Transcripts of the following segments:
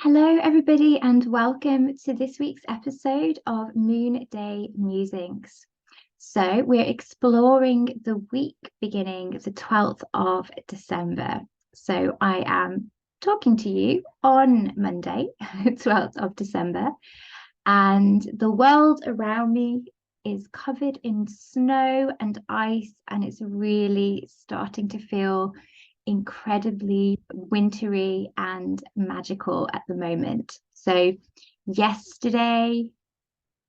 Hello, everybody, and welcome to this week's episode of Moonday Musings. So, we're exploring the week beginning the 12th of December. So, I am talking to you on Monday, 12th of December, and the world around me is covered in snow and ice, and it's really starting to feel incredibly wintry and magical at the moment. So yesterday,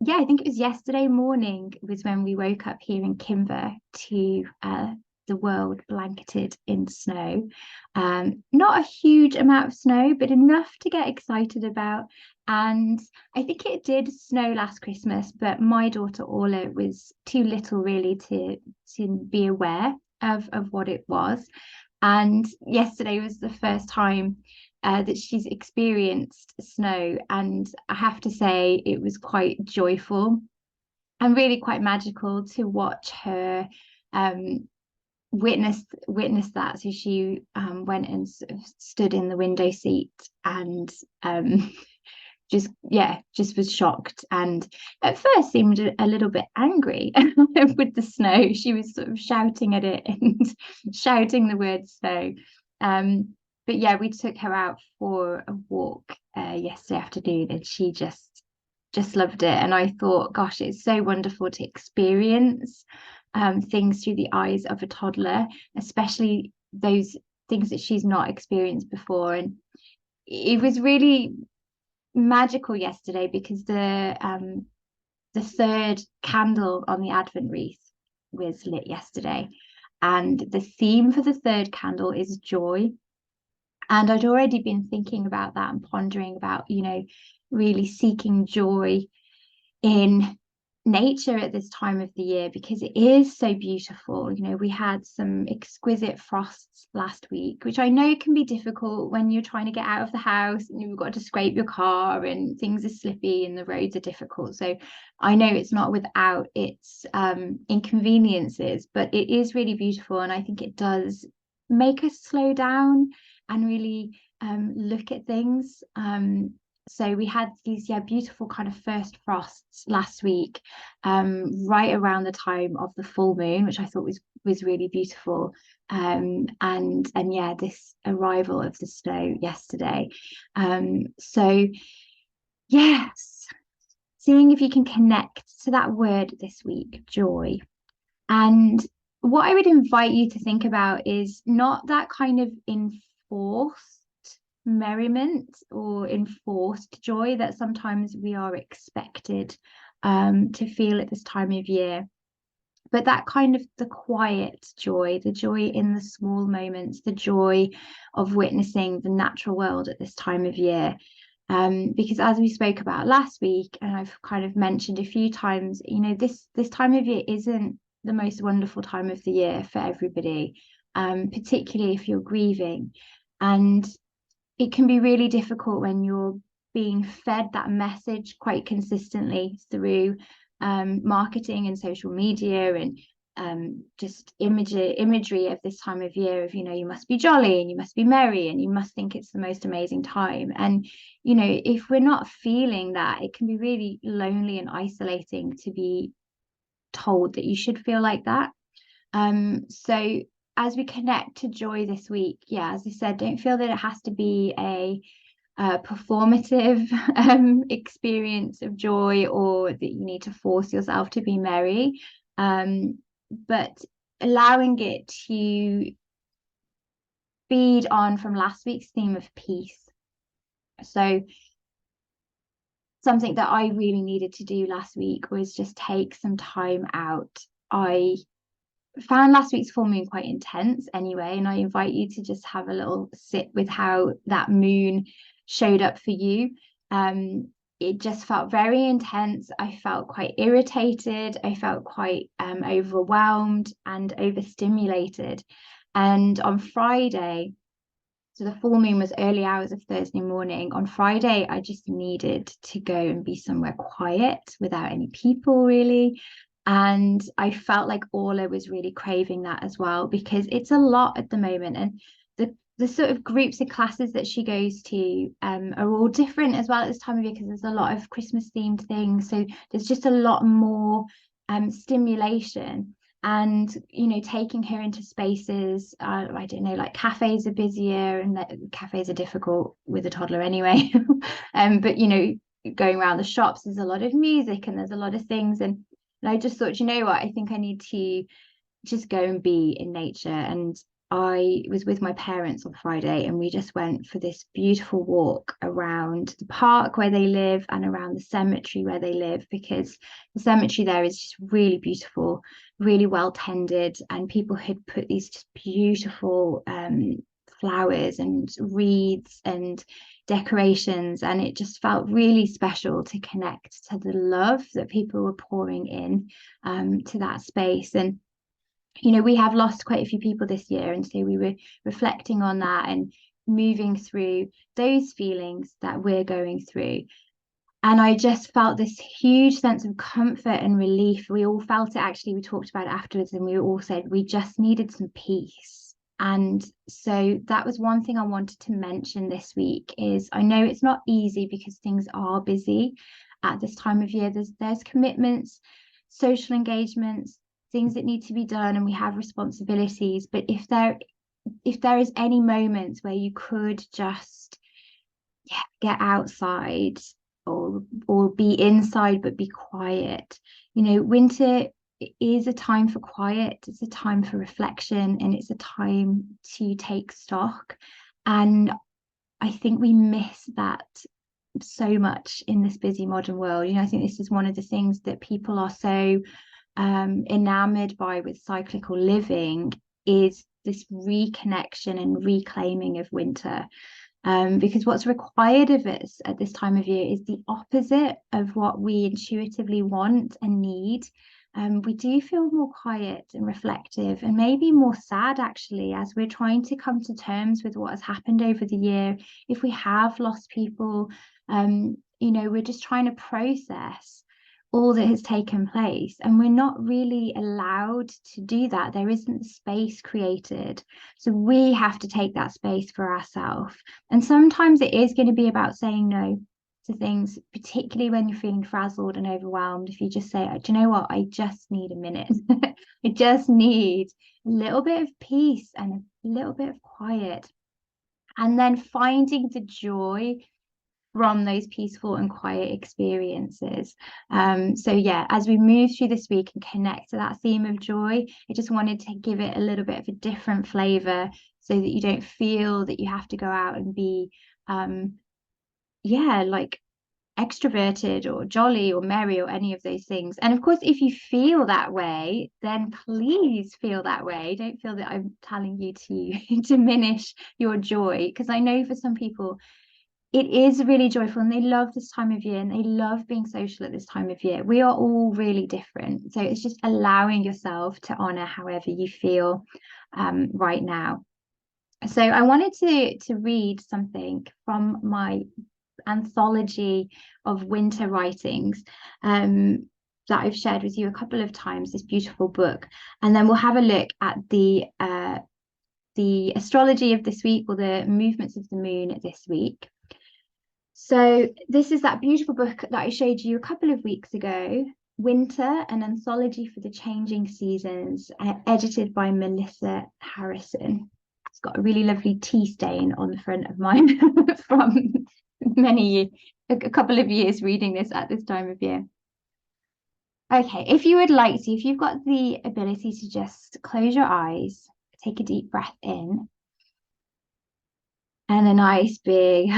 I think it was yesterday morning was when we woke up here in Kimber to the world blanketed in snow. Not a huge amount of snow, but enough to get excited about. And I think it did snow last Christmas, but my daughter Orla was too little really to be aware of what it was. And yesterday was the first time that she's experienced snow. And I have to say, it was quite joyful and really quite magical to watch her witness that. So she went and sort of stood in the window seat and just was shocked, and at first seemed a little bit angry with the snow. She was sort of shouting at it and shouting the word snow. But yeah, we took her out for a walk yesterday afternoon, and she just loved it. And I thought, gosh, it's so wonderful to experience things through the eyes of a toddler, especially those things that she's not experienced before. And it was really magical yesterday because the third candle on the Advent wreath was lit yesterday, and the theme for the third candle is joy. And I'd already been thinking about that and pondering about, really seeking joy in nature at this time of the year because it is so beautiful. We had some exquisite frosts last week, which I know can be difficult when you're trying to get out of the house and you've got to scrape your car and things are slippy and the roads are difficult. So I know it's not without its inconveniences, but it is really beautiful. And I think it does make us slow down and really look at things. So we had these beautiful kind of first frosts last week, right around the time of the full moon, which I thought was really beautiful. And yeah, this arrival of the snow yesterday. So yes, seeing if you can connect to that word this week, joy. And what I would invite you to think about is not that kind of enforced merriment or enforced joy that sometimes we are expected to feel at this time of year, but that kind of the quiet joy, the joy in the small moments, the joy of witnessing the natural world at this time of year. Because as we spoke about last week, and I've kind of mentioned a few times, this time of year isn't the most wonderful time of the year for everybody, particularly if you're grieving. And it can be really difficult when you're being fed that message quite consistently through marketing and social media and just imagery of this time of year of, you must be jolly and you must be merry and you must think it's the most amazing time. And, if we're not feeling that, it can be really lonely and isolating to be told that you should feel like that. So as we connect to joy this week, as I said, don't feel that it has to be a performative experience of joy, or that you need to force yourself to be merry, but allowing it to feed on from last week's theme of peace. So something that I really needed to do last week was just take some time out. I found last week's full moon quite intense anyway, and I invite you to just have a little sit with how that moon showed up for you. It just felt very intense. I felt quite irritated. I felt quite overwhelmed and overstimulated. And on Friday, so the full moon was early hours of Thursday morning. On Friday, I just needed to go and be somewhere quiet without any people really. And I felt like Orla was really craving that as well, because it's a lot at the moment. And the sort of groups of classes that she goes to are all different as well at this time of year, because there's a lot of Christmas themed things. So there's just a lot more stimulation. And, you know, taking her into spaces, I don't know, like cafes are busier, and cafes are difficult with a toddler anyway. But, you know, going around the shops, there's a lot of music and there's a lot of things. And I just thought, you know what, I think I need to just go and be in nature. And I was with my parents on Friday, and we just went for this beautiful walk around the park where they live and around the cemetery where they live, because the cemetery there is just really beautiful, really well tended, and people had put these just beautiful flowers and wreaths and decorations, and it just felt really special to connect to the love that people were pouring in to that space. And you know, we have lost quite a few people this year, and so we were reflecting on that and moving through those feelings that we're going through. And I just felt this huge sense of comfort and relief. We all felt it, actually. We talked about it afterwards, and we all said we just needed some peace. And so that was one thing I wanted to mention this week. Is I know it's not easy because things are busy at this time of year. There's commitments, social engagements, things that need to be done, and we have responsibilities. But if there is any moments where you could just get outside, or be inside but be quiet, you know, winter is a time for quiet, it's a time for reflection, and it's a time to take stock. And I think we miss that so much in this busy modern world. You know, I think this is one of the things that people are so enamored by with cyclical living, is this reconnection and reclaiming of winter. Because what's required of us at this time of year is the opposite of what we intuitively want and need. We do feel more quiet and reflective, and maybe more sad, actually, as we're trying to come to terms with what has happened over the year. If we have lost people, you know, we're just trying to process all that has taken place, and we're not really allowed to do that. There isn't space created, so we have to take that space for ourselves. And sometimes it is going to be about saying no to things, particularly when you're feeling frazzled and overwhelmed. If you just say, do you know what, I just need a minute. I just need a little bit of peace and a little bit of quiet, and then finding the joy from those peaceful and quiet experiences. So yeah, as we move through this week and connect to that theme of joy, I just wanted to give it a little bit of a different flavor, so that you don't feel that you have to go out and be like extroverted or jolly or merry or any of those things. And of course, if you feel that way, then please feel that way. Don't feel that I'm telling you to diminish your joy, because I know for some people it is really joyful and they love this time of year and they love being social at this time of year. We are all really different. So it's just allowing yourself to honor however you feel right now. So I wanted to read something from my anthology of winter writings that I've shared with you a couple of times, this beautiful book. And then we'll have a look at the astrology of this week, or the movements of the moon this week. So this is that beautiful book that I showed you a couple of weeks ago, Winter, an Anthology for the Changing Seasons, edited by Melissa Harrison. It's got a really lovely tea stain on the front of mine from a couple of years reading this at this time of year. Okay, if you would like to, if you've got the ability to just close your eyes, take a deep breath in, and a nice big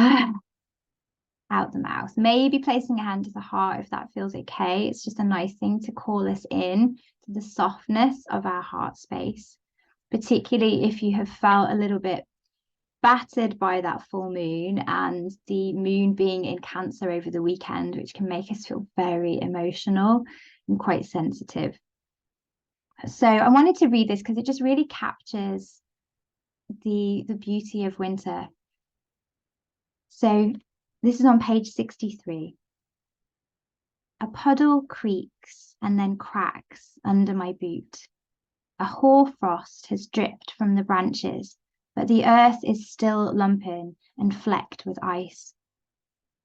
out the mouth, maybe placing a hand to the heart if that feels okay. It's just a nice thing to call us in to the softness of our heart space, particularly if you have felt a little bit battered by that full moon, and the moon being in Cancer over the weekend, which can make us feel very emotional and quite sensitive. So I wanted to read this because it just really captures the beauty of winter. So this is on page 63. A puddle creaks and then cracks under my boot. A hoar frost has dripped from the branches, but the earth is still lumpen and flecked with ice.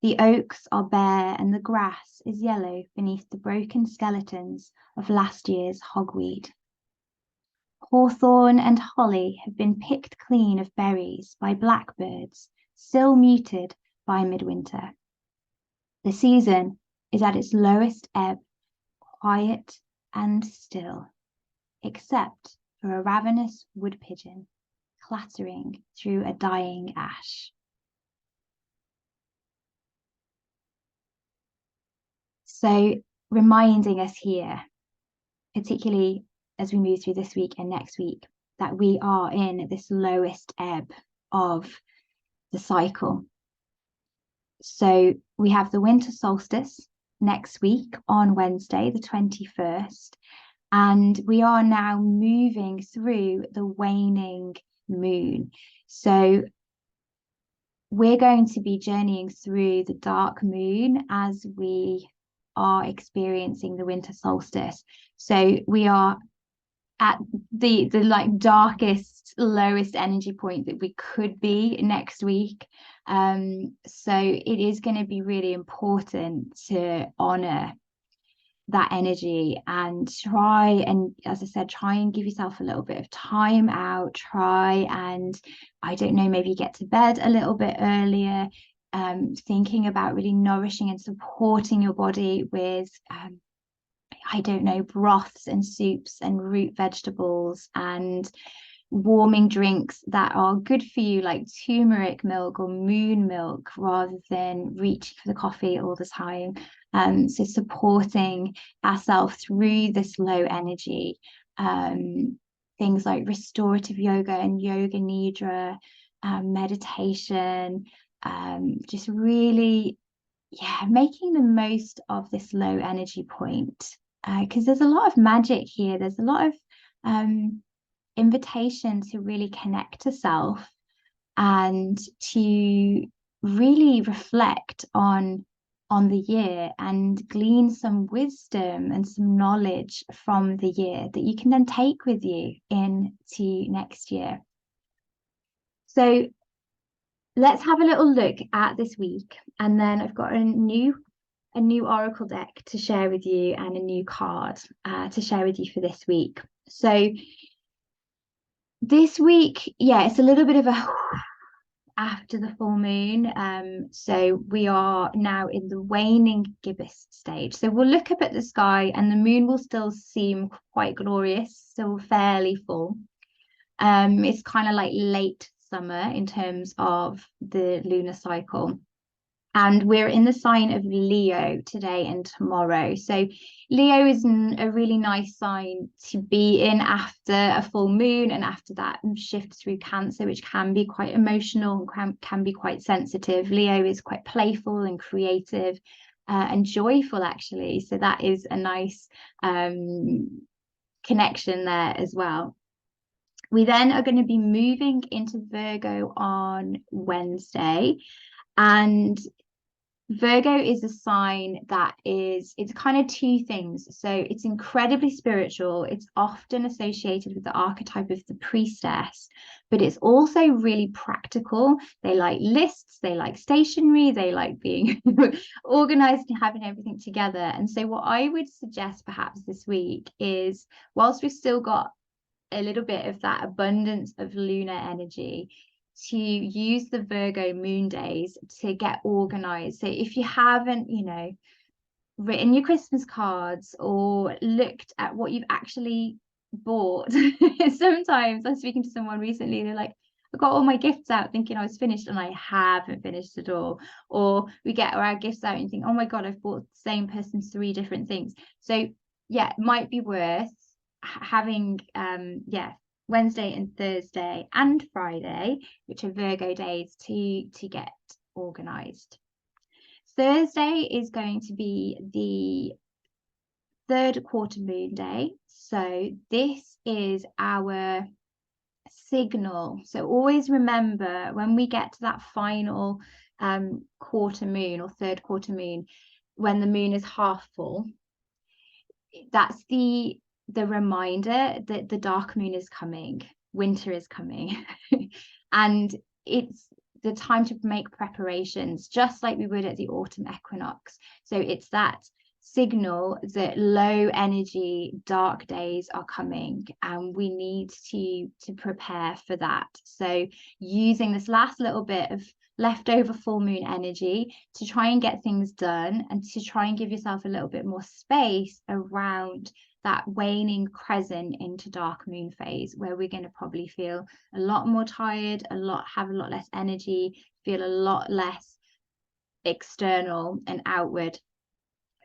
The oaks are bare and the grass is yellow beneath the broken skeletons of last year's hogweed. Hawthorn and holly have been picked clean of berries by blackbirds, still muted by midwinter. The season is at its lowest ebb, quiet and still, except for a ravenous wood pigeon clattering through a dying ash. So reminding us here, particularly as we move through this week and next week, that we are in this lowest ebb of the cycle. So we have the winter solstice next week on Wednesday, the 21st, and we are now moving through the waning moon. So we're going to be journeying through the dark moon as we are experiencing the winter solstice. So we are at the like darkest, lowest energy point that we could be next week. So it is going to be really important to honor that energy and try and, as I said, try and give yourself a little bit of time out. Try and, I don't know, maybe get to bed a little bit earlier, thinking about really nourishing and supporting your body with I don't know, broths and soups and root vegetables and warming drinks that are good for you, like turmeric milk or moon milk, rather than reaching for the coffee all the time. So supporting ourselves through this low energy, things like restorative yoga and yoga nidra, meditation, just really, making the most of this low energy point. Because there's a lot of magic here. There's a lot of invitation to really connect to self and to really reflect on the year and glean some wisdom and some knowledge from the year that you can then take with you into next year. So let's have a little look at this week, and then I've got a new oracle deck to share with you and a new card to share with you for this week. So this week, it's a little bit of a after the full moon. So we are now in the waning gibbous stage. So we'll look up at the sky and the moon will still seem quite glorious, still fairly full. It's kind of like late summer in terms of the lunar cycle. And we're in the sign of Leo today and tomorrow. So Leo is a really nice sign to be in after a full moon and after that shift through Cancer, which can be quite emotional and can be quite sensitive. Leo is quite playful and creative and joyful, actually. So that is a nice connection there as well. We then are going to be moving into Virgo on Wednesday. And Virgo is a sign that it's kind of two things. So it's incredibly spiritual. It's often associated with the archetype of the priestess, but it's also really practical. They like lists, they like stationery, they like being organized and having everything together. And so what I would suggest perhaps this week is, whilst we've still got a little bit of that abundance of lunar energy, to use the Virgo moon days to get organized. So if you haven't, written your Christmas cards or looked at what you've actually bought, sometimes I was speaking to someone recently, they're like, I got all my gifts out thinking I was finished and I haven't finished at all. Or we get our gifts out and think, oh my God, I've bought the same person 3 different things. So it might be worth having Wednesday and Thursday and Friday, which are Virgo days, to get organized. Thursday is going to be the 3rd quarter moon day. So this is our signal. So always remember, when we get to that final quarter moon or 3rd quarter moon, when the moon is half full, that's the reminder that the dark moon is coming, winter is coming. And it's the time to make preparations, just like we would at the autumn equinox. So it's that signal that low energy dark days are coming, and we need to prepare for that. So using this last little bit of leftover full moon energy to try and get things done, and to try and give yourself a little bit more space around that waning crescent into dark moon phase, where we're going to probably feel a lot more tired, have a lot less energy, feel a lot less external and outward.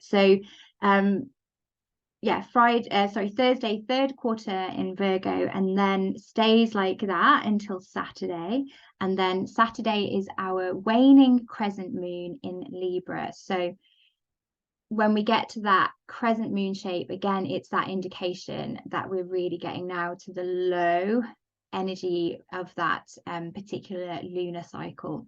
So Thursday, third quarter in Virgo, and then stays like that until Saturday. And then Saturday is our waning crescent moon in Libra. So when we get to that crescent moon shape, again, it's that indication that we're really getting now to the low energy of that particular lunar cycle.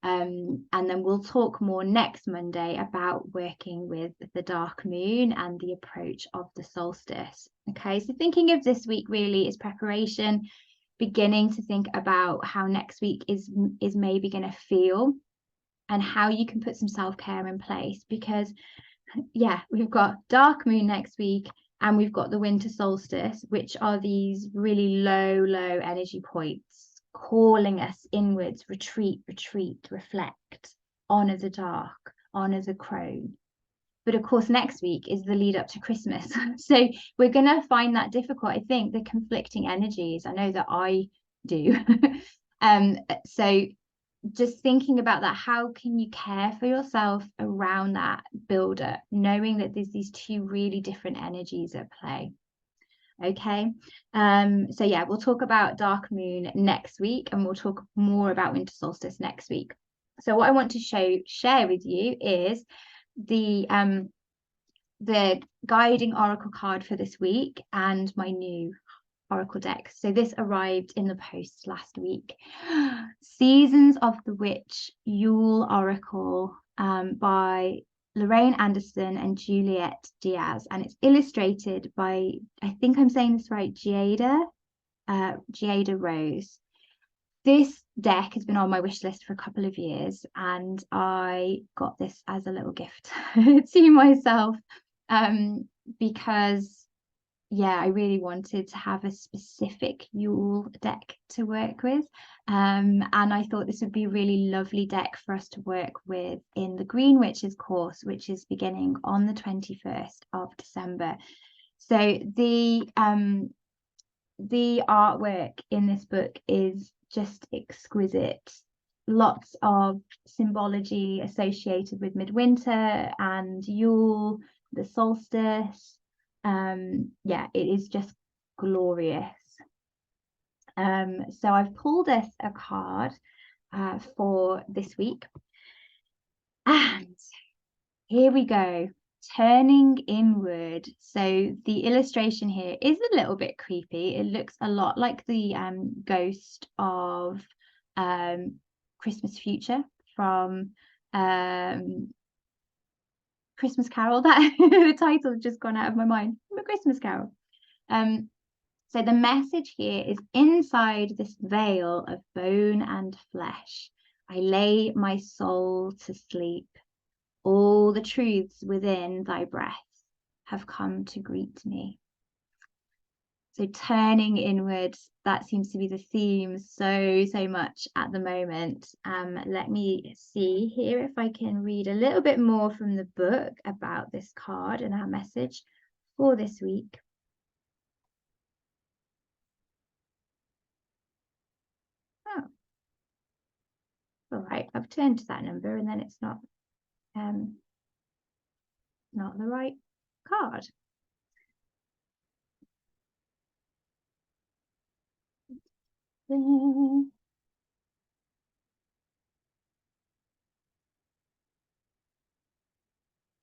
And then we'll talk more next Monday about working with the dark moon and the approach of the solstice. Okay, so thinking of this week really is preparation, beginning to think about how next week is maybe going to feel, and how you can put some self-care in place, because yeah, we've got dark moon next week, and we've got the winter solstice, which are these really low energy points calling us inwards: retreat, reflect, honor the dark, honor the crone. But of course, next week is the lead up to Christmas. So we're going to find that difficult. I think the conflicting energies, I know that I do. So just thinking about that, how can you care for yourself around that builder, knowing that there's these two really different energies at play. Okay, so yeah, we'll talk about dark moon next week, and we'll talk more about winter solstice next week. So what I want to share with you is the guiding oracle card for this week and my new oracle deck. So this arrived in the post last week. Seasons of the Witch Yule Oracle by Lorraine Anderson and Juliet Diaz, and it's illustrated by, I think I'm saying this right, Giada Rose. This deck has been on my wish list for a couple of years, and I got this as a little gift to myself because yeah, I really wanted to have a specific Yule deck to work with. And I thought this would be a really lovely deck for us to work with in the Green Witches course, which is beginning on the 21st of December. So the artwork in this book is just exquisite. Lots of symbology associated with midwinter and Yule, the solstice. Yeah, it is just glorious. So I've pulled us a card for this week, and here we go, turning inward. So the illustration here is a little bit creepy. It looks a lot like the ghost of Christmas Future from Christmas Carol. That the title has just gone out of my mind. A Christmas Carol. So the message here is: inside this veil of bone and flesh, I lay my soul to sleep. All the truths within thy breath have come to greet me. So turning inwards, that seems to be the theme so much at the moment. Let me see here if I can read a little bit more from the book about this card and our message for this week. Oh, all right, I've turned to that number and then it's not the right card.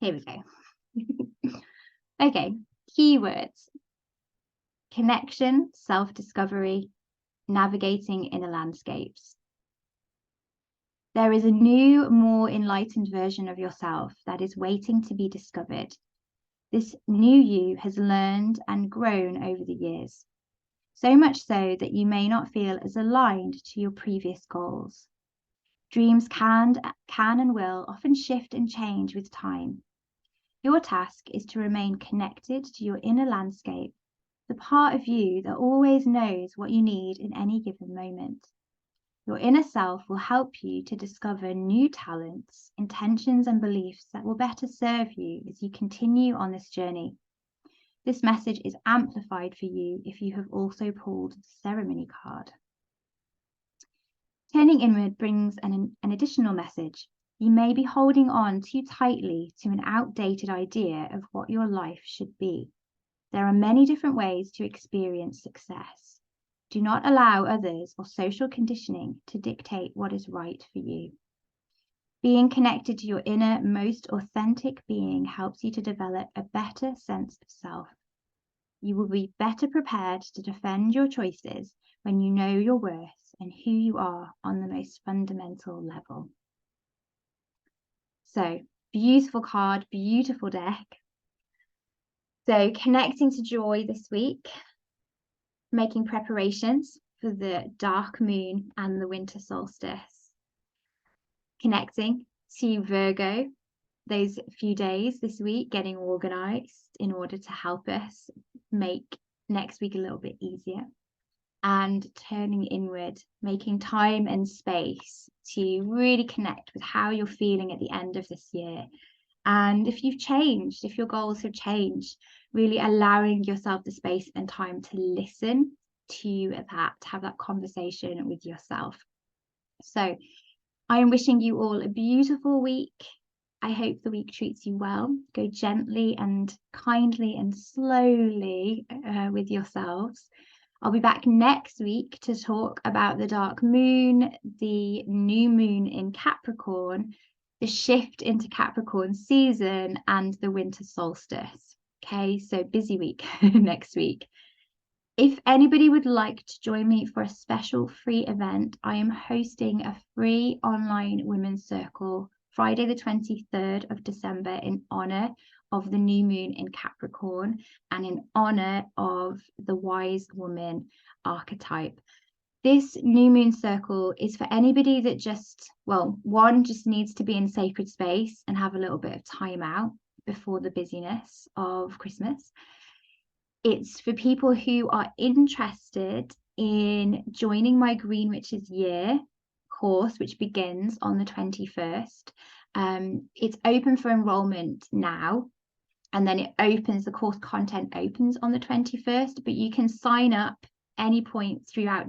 Here we go. Okay, keywords: connection, self-discovery, navigating inner landscapes. There is a new, more enlightened version of yourself that is waiting to be discovered. This new you has learned and grown over the years. so much so that you may not feel as aligned to your previous goals. Dreams can and will often shift and change with time. Your task is to remain connected to your inner landscape, the part of you that always knows what you need in any given moment. Your inner self will help you to discover new talents, intentions, and beliefs that will better serve you as you continue on this journey. This message is amplified for you if you have also pulled the ceremony card. Turning inward brings an additional message. You may be holding on too tightly to an outdated idea of what your life should be. There are many different ways to experience success. Do not allow others or social conditioning to dictate what is right for you. Being connected to your inner, most authentic being helps you to develop a better sense of self. You will be better prepared to defend your choices when you know your worth and who you are on the most fundamental level. So, beautiful card, beautiful deck. So, connecting to joy this week, making preparations for the dark moon and the winter solstice. Connecting to Virgo, those few days this week, getting organized in order to help us make next week a little bit easier. And turning inward, making time and space to really connect with how you're feeling at the end of this year. And if you've changed, if your goals have changed, really allowing yourself the space and time to listen to that, to have that conversation with yourself. So I am wishing you all a beautiful week. I hope the week treats you well. Go gently and kindly and slowly with yourselves. I'll be back next week to talk about the dark moon, the new moon in Capricorn, the shift into Capricorn season, and the winter solstice. Okay, so busy week next week. If anybody would like to join me for a special free event, I am hosting a free online women's circle Friday the 23rd of December in honor of the new moon in Capricorn and in honor of the wise woman archetype. This new moon circle is for anybody that just needs to be in sacred space and have a little bit of time out before the busyness of Christmas. It's for people who are interested in joining my Green Witches Year course, which begins on the 21st. It's open for enrollment now, and then the course content opens on the 21st, but you can sign up any point throughout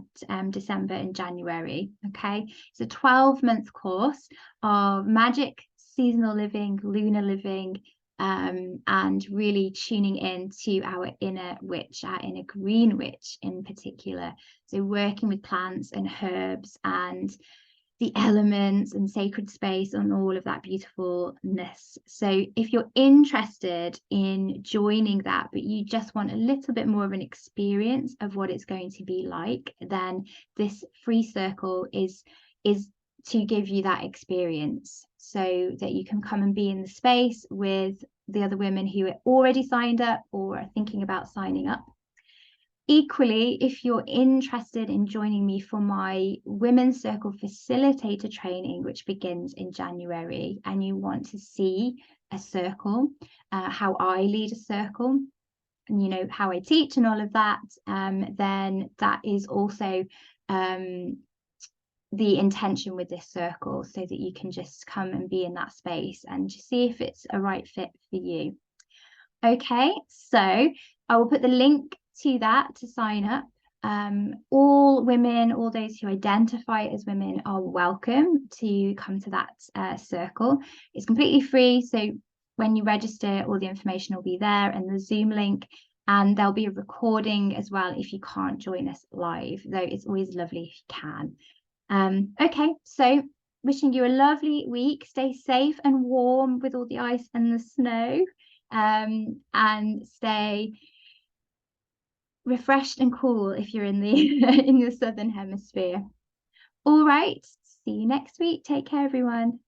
December and January. Okay, it's a 12-month course of magic, seasonal living, lunar living, and really tuning in to our inner witch, our inner green witch in particular. So working with plants and herbs and the elements and sacred space and all of that beautifulness. So if you're interested in joining that, but you just want a little bit more of an experience of what it's going to be like, then this free circle is to give you that experience so that you can come and be in the space with the other women who are already signed up or are thinking about signing up. Equally, if you're interested in joining me for my Women's Circle Facilitator training, which begins in January, and you want to see a circle, how I lead a circle, and you know how I teach and all of that, then that is also the intention with this circle, so that you can just come and be in that space and just see if it's a right fit for you. Okay, so I will put the link to that to sign up. All women, all those who identify as women, are welcome to come to that circle. It's completely free, so when you register, all the information will be there and the Zoom link, and there'll be a recording as well if you can't join us live, though it's always lovely if you can. Okay, so wishing you a lovely week. Stay safe and warm with all the ice and the snow, and stay refreshed and cool if you're in the in the southern hemisphere. All right, see you next week. Take care, everyone.